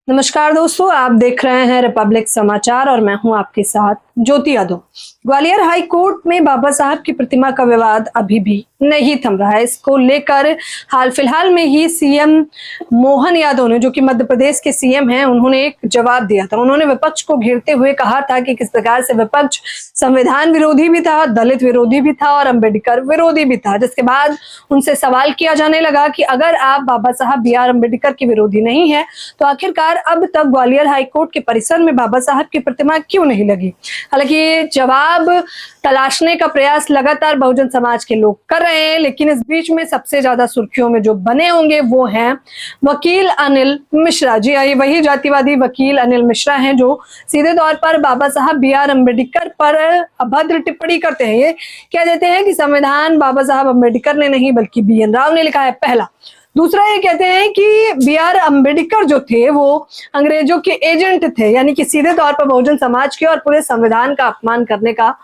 नमस्कार दोस्तों, आप देख रहे हैं रिपब्लिक समाचार और मैं हूं आपके साथ ज्योति यादव। ग्वालियर हाई कोर्ट में बाबा साहब की प्रतिमा का विवाद अभी भी नहीं थम रहा है। इसको लेकर हाल फिलहाल में ही सीएम मोहन यादव ने, जो कि मध्य प्रदेश के सीएम हैं, उन्होंने एक जवाब दिया था। उन्होंने विपक्ष को घेरते हुए कहा था कि किस प्रकार से विपक्ष संविधान विरोधी भी था, दलित विरोधी भी था और अम्बेडकर विरोधी भी था। जिसके बाद उनसे सवाल किया जाने लगा कि अगर आप बाबा साहब BR अम्बेडकर के विरोधी नहीं है तो आखिरकार अब तक ग्वालियर हाईकोर्ट के परिसर में बाबा साहब की प्रतिमा क्यों नहीं लगी। हालांकि जवाब तलाशने का प्रयास लगातार बहुजन समाज के लोग कर रहे हैं, लेकिन इस बीच में सबसे ज्यादा सुर्खियों में जो बने होंगे वो हैं वकील अनिल मिश्रा। जी हाँ, ये वही जातिवादी वकील अनिल मिश्रा हैं जो सीधे तौर पर बाबा साहब BR अम्बेडकर पर अभद्र टिप्पणी करते हैं। ये कह देते हैं कि संविधान बाबा साहब अम्बेडकर ने नहीं बल्कि BN राव ने लिखा है, पहला। दूसरा ये कहते हैं कि BR अम्बेडकर जो थे वो अंग्रेजों के एजेंट थे, यानी कि सीधे तौर पर बहुजन समाज के और पूरे संविधान का अपमान करने का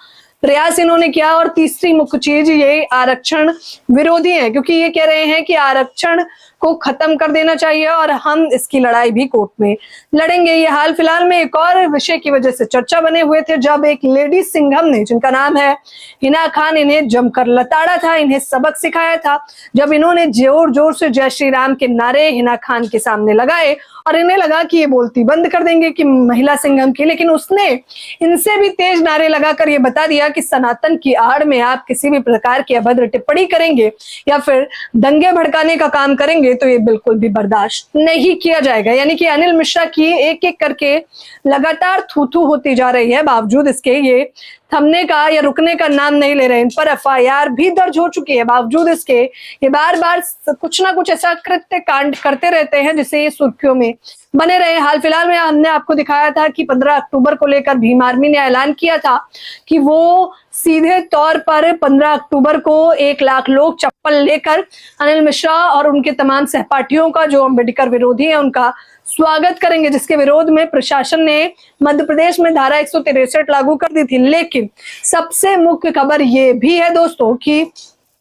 प्रयास इन्होंने किया। और तीसरी मुख्य चीज ये आरक्षण विरोधी है, क्योंकि ये कह रहे हैं कि आरक्षण को खत्म कर देना चाहिए और हम इसकी लड़ाई भी कोर्ट में लड़ेंगे। ये हाल फिलहाल में एक और विषय की वजह से चर्चा बने हुए थे, जब एक लेडी सिंघम ने, जिनका नाम है हिना खान, इन्हें जमकर लताड़ा था, इन्हें सबक सिखाया था। जब इन्होंने जोर जोर से जय श्री राम के नारे हिना खान के सामने लगाए और इन्हें लगा कि ये बोलती बंद कर देंगे कि महिला सिंघम की, लेकिन उसने इनसे भी तेज नारे लगाकर ये बता दिया कि सनातन की आड़ में आप किसी भी प्रकार की अभद्र टिप्पणी करेंगे या फिर दंगे भड़काने का काम करेंगे तो ये बिल्कुल भी बर्दाश्त नहीं किया जाएगा। यानी कि अनिल मिश्रा की एक एक करके लगातार थू-थू होती जा रही है, बावजूद इसके ये थमने का या रुकने का नाम नहीं ले रहे। इन पर FIR भी दर्ज हो चुकी है, बावजूद इसके ये बार बार कुछ ना कुछ ऐसा कृत्य कांड करते रहते हैं जिससे ये सुर्खियों में बने रहे। हाल फिलहाल में हमने आपको दिखाया था कि 15 अक्टूबर को लेकर भीम आर्मी ने ऐलान किया था कि वो सीधे तौर पर 15 अक्टूबर को 1 लाख लोग चप्पल लेकर अनिल मिश्रा और उनके तमाम सहपाठियों का, जो अम्बेडकर विरोधी है, उनका स्वागत करेंगे, जिसके विरोध में प्रशासन ने मध्य प्रदेश में धारा 163 लागू कर दी थी। लेकिन सबसे मुख्य खबर ये भी है दोस्तों कि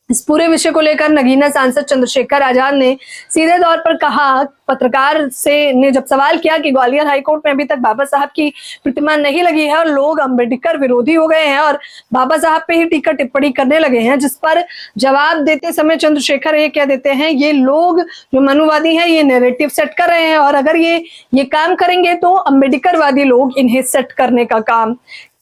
इस पूरे विषय को लेकर नगीना सांसद चंद्रशेखर आजाद ने सीधे तौर पर कहा, पत्रकार से ने जब सवाल किया कि ग्वालियर हाईकोर्ट में अभी तक बाबा साहब की प्रतिमा नहीं लगी है और लोग अम्बेडकर विरोधी हो गए हैं और बाबा साहब पे ही टीका टिप्पणी करने लगे हैं, जिस पर जवाब देते समय चंद्रशेखर ये कह देते हैं, ये लोग जो मनुवादी हैं ये नैरेटिव सेट कर रहे हैं और अगर ये काम करेंगे तो अम्बेडकरवादी लोग इन्हें सेट करने का काम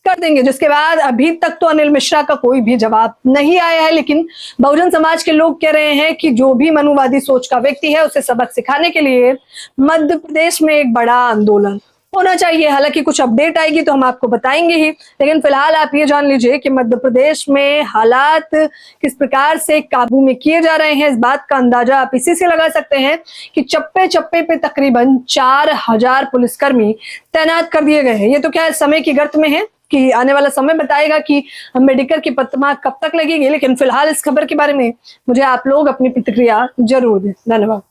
कर देंगे। जिसके बाद अभी तक तो अनिल मिश्रा का कोई भी जवाब नहीं आया है, लेकिन बहुजन समाज के लोग कह रहे हैं कि जो भी मनुवादी सोच का व्यक्ति है उसे सबक सिखाने के लिए मध्य प्रदेश में एक बड़ा आंदोलन होना चाहिए। हालांकि कुछ अपडेट आएगी तो हम आपको बताएंगे ही, लेकिन फिलहाल आप ये जान लीजिए कि मध्य प्रदेश में हालात किस प्रकार से काबू में किए जा रहे हैं। इस बात का अंदाजा आप इसी से लगा सकते हैं कि चप्पे चप्पे पे तकरीबन 4000 पुलिसकर्मी तैनात कर दिए गए हैं। ये तो क्या समय की गर्त में है कि आने वाला समय बताएगा कि अम्बेडकर की प्रतिमा कब तक लगेगी, लेकिन फिलहाल इस खबर के बारे में मुझे आप लोग अपनी प्रतिक्रिया जरूर दें। धन्यवाद।